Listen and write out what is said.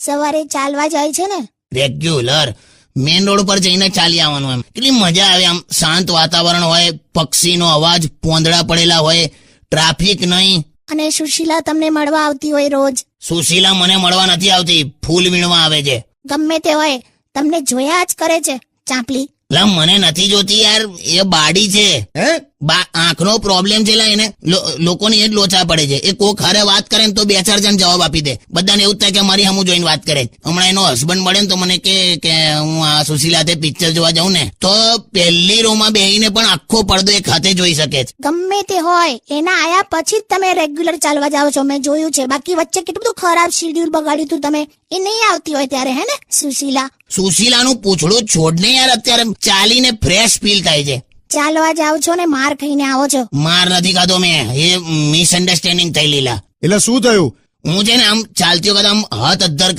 સવારે ચાલવા જાય છે ને? રેગ્યુલર મેન રોડ પર જઈને ચાલી આવવાનું. એમ કેટલી મજા આવે. આમ શાંત વાતાવરણ હોય, પક્ષીનો અવાજ, પોંદડા પડેલા હોય, ટ્રાફિક નહીં. અને સુશીલા તમને મળવા આવતી હોય રોજ? સુશીલા મને મળવા નથી આવતી, ફૂલ વીણવા આવે છે. ગમે તે હોય, તમને જોયા જ કરે છે ચાંપલી. લા મને નથી જોતી યાર, એ બાડી છે. હે? આંખનો પ્રોબ્લેમ છે લા, એને લોકોની એ જ લોચા પડે છે. એ કોક હારે વાત કરે ને તો 2-4 જણ જવાબ આપી દે. બધાને એવું થાય કે મારી હમું જોઈને વાત કરે. હમણાં એનો હસબન્ડ મળે ને તો મને કે હું આ સુશીલાથે પિક્ચર જોવા જાઉં ને, તો પહેલી રોમાં બેહીને પણ આખો પડદો એક હાથે જોઈ શકે છે. ગમે તે હોય, એના આયા પછી જ તમે રેગ્યુલર ચાલવા જાઓ છો, મેં જોયું છે. બાકી વચ્ચે કેટલું બધું ખરાબ શેડ્યુલ બગાડ્યું હતું તમે. એ નહીં આવતી હોય ત્યારે, હે ને સુશીલા? સુશીલાનું પૂછડું છોડને યાર, અત્યારે ચાલીને ફ્રેશ ફીલ થાય છે. ચાલવા જાઓ છો ને માર ખાઈને આવો છો? માર નથી ખાધો મેં, એ મિસઅન્ડરસ્ટેન્ડિંગ થઈ લીલા. એટલે શું થયું? હું છે ને આમ ચાલતી વખત આમ હાથ અદ્ધર